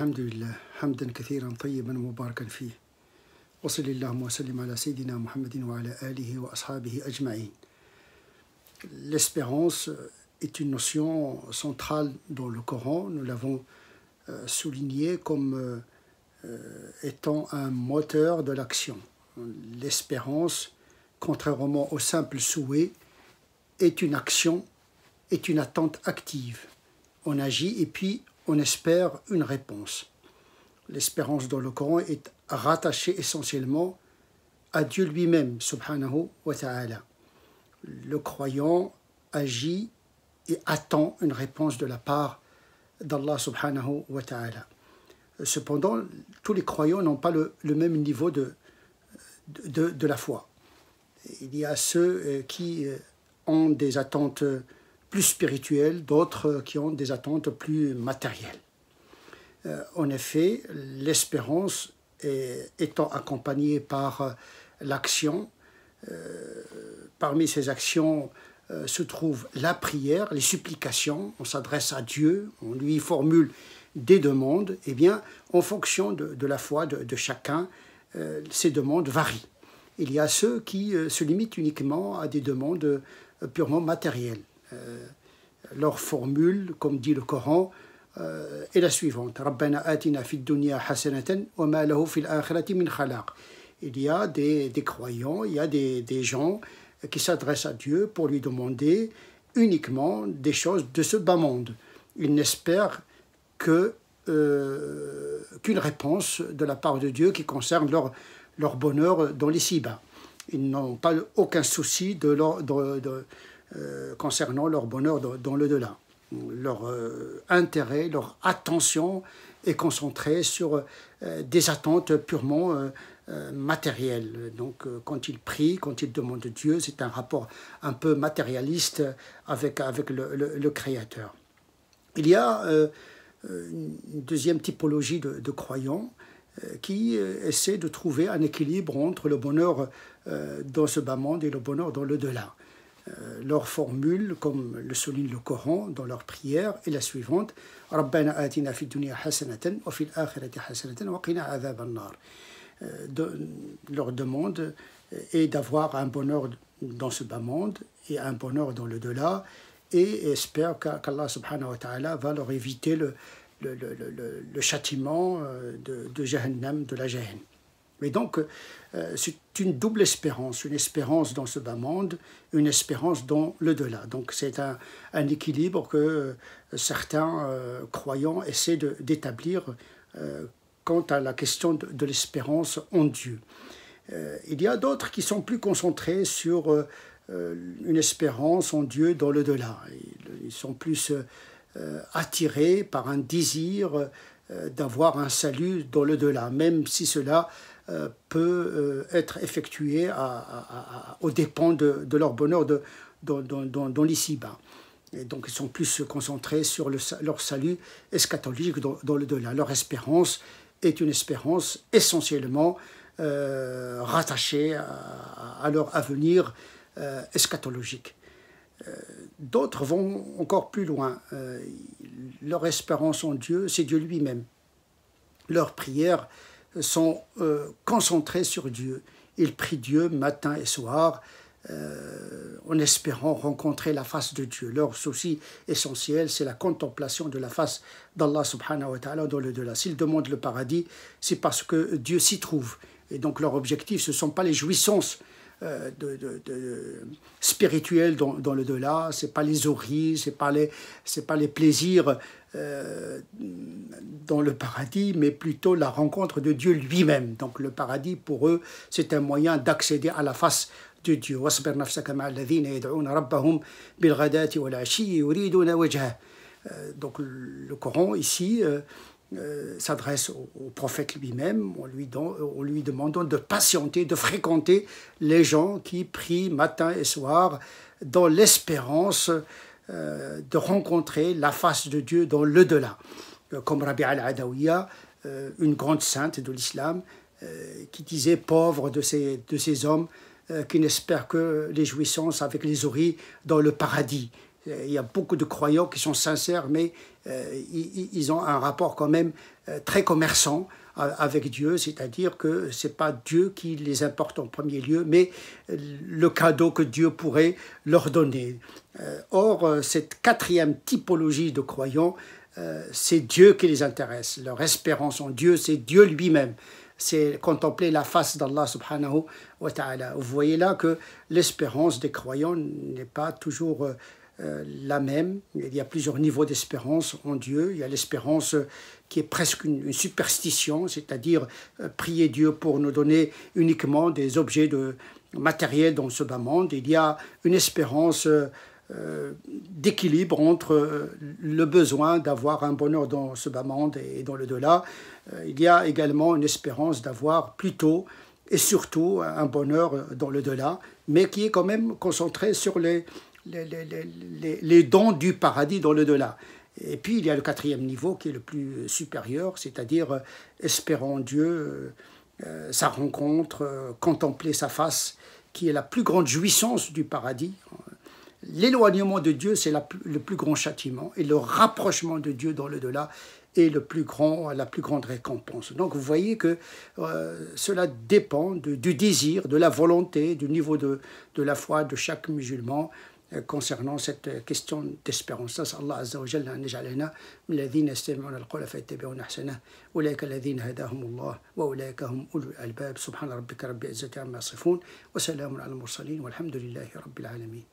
الحمد لله حمدا كثيرا طيبا مباركا فيه وصل اللهم وسلم على سيدنا محمد وعلى آله وأصحابه أجمعين. L'espérance est une notion centrale dans le Coran. Nous l'avons souligné comme étant un moteur de l'action. L'espérance, contrairement au simple souhait, est une action, est une attente active. On agit et puis on espère une réponse. L'espérance dans le Coran est rattachée essentiellement à Dieu lui-même, subhanahu wa ta'ala. Le croyant agit et attend une réponse de la part d'Allah subhanahu wa ta'ala. Cependant, tous les croyants n'ont pas le même niveau de la foi. Il y a ceux qui ont des attentes plus spirituelles, d'autres qui ont des attentes plus matérielles. En effet, l'espérance étant accompagnée par l'action, parmi ces actions se trouve la prière, les supplications, on s'adresse à Dieu, on lui formule des demandes, et bien, en fonction de la foi de chacun, ces demandes varient. Il y a ceux qui se limitent uniquement à des demandes purement matérielles. Leur formule, comme dit le Coran, est la suivante. Rabbana atina fid dunya hasanatan wa ma lahu fil akhirati min khalaq. Il y a des croyants, il y a des gens qui s'adressent à Dieu pour lui demander uniquement des choses de ce bas monde. Ils n'espèrent qu'une réponse de la part de Dieu qui concerne leur bonheur dans les ci-bas. Ils n'ont pas aucun souci concernant leur bonheur dans le delà. Leur intérêt, leur attention est concentrée sur des attentes purement matérielles. Donc quand ils prient, quand ils demandent Dieu, c'est un rapport un peu matérialiste avec le Créateur. Il y a une deuxième typologie de croyants qui essaient de trouver un équilibre entre le bonheur dans ce bas monde et le bonheur dans le delà. Leur formule, comme le souligne le Coran dans leur prière, est la suivante. Rabbana atina fid dunya hasanatan wa fil akhirati hasanatan wa qina adhaban nar. Leur demande est d'avoir un bonheur dans ce bas monde et un bonheur dans le delà, et espère qu'Allah subhanahu wa ta'ala va leur éviter le châtiment de Jahannam, de la Jahannam. Et donc, c'est une double espérance, une espérance dans ce bas monde, une espérance dans le delà. Donc, c'est un équilibre que certains croyants essaient d'établir quant à la question de l'espérance en Dieu. Il y a d'autres qui sont plus concentrés sur une espérance en Dieu dans le delà. Ils sont plus attirés par un désir d'avoir un salut dans le delà, même si cela peut être effectué aux dépens de leur bonheur dans l'ici-bas. Et donc ils sont plus concentrés sur leur salut eschatologique dans le delà. Leur espérance est une espérance essentiellement rattachée à leur avenir eschatologique. D'autres vont encore plus loin. Leur espérance en Dieu, c'est Dieu lui-même. Leurs prières sont concentrés sur Dieu. Ils prient Dieu matin et soir en espérant rencontrer la face de Dieu. Leur souci essentiel, c'est la contemplation de la face d'Allah subhanahu wa ta'ala dans le delà. S'ils demandent le paradis, c'est parce que Dieu s'y trouve. Et donc leur objectif, ce ne sont pas les jouissances spirituelles dans le delà, ce n'est pas les oreilles, ce n'est pas les plaisirs dans le paradis, mais plutôt la rencontre de Dieu lui-même. Donc le paradis, pour eux, c'est un moyen d'accéder à la face de Dieu. Donc le Coran ici s'adresse au prophète lui-même en lui demandant de patienter, de fréquenter les gens qui prient matin et soir dans l'espérance de rencontrer la face de Dieu dans le delà. Comme Rabi'a al-Adawiya, une grande sainte de l'islam, qui disait pauvre de ces hommes qui n'espèrent que les jouissances avec les oreilles dans le paradis. Il y a beaucoup de croyants qui sont sincères, mais ils ont un rapport quand même très commerçant avec Dieu, c'est-à-dire que ce n'est pas Dieu qui les importe en premier lieu, mais le cadeau que Dieu pourrait leur donner. Or, cette quatrième typologie de croyants, c'est Dieu qui les intéresse. Leur espérance en Dieu, c'est Dieu lui-même. C'est contempler la face d'Allah subhanahu wa ta'ala. Vous voyez là que l'espérance des croyants n'est pas toujours la même. Il y a plusieurs niveaux d'espérance en Dieu. Il y a l'espérance qui est presque une superstition, c'est-à-dire prier Dieu pour nous donner uniquement des objets matériels dans ce bas monde. Il y a une espérance d'équilibre entre le besoin d'avoir un bonheur dans ce bas monde et dans le delà. Il y a également une espérance d'avoir plutôt et surtout un bonheur dans le delà, mais qui est quand même concentré sur les dons du paradis dans le delà. Et puis il y a le quatrième niveau qui est le plus supérieur, c'est-à-dire espérer en Dieu, sa rencontre, contempler sa face, qui est la plus grande jouissance du paradis. L'éloignement de Dieu, c'est le plus grand châtiment, et le rapprochement de Dieu dans le delà est la plus grande récompense. Donc vous voyez que cela dépend du désir, de la volonté, du niveau de la foi de chaque musulman concernant cette question d'espérance. نسأل الله عز وجل أن يجعلنا من الذين يستمعون القول فيتبعون أحسنه أولئك الذين هداهم الله وأولئك هم أولو الألباب سبحان ربك رب العزة عما يصفون وسلام على المرسلين والحمد لله رب العالمين.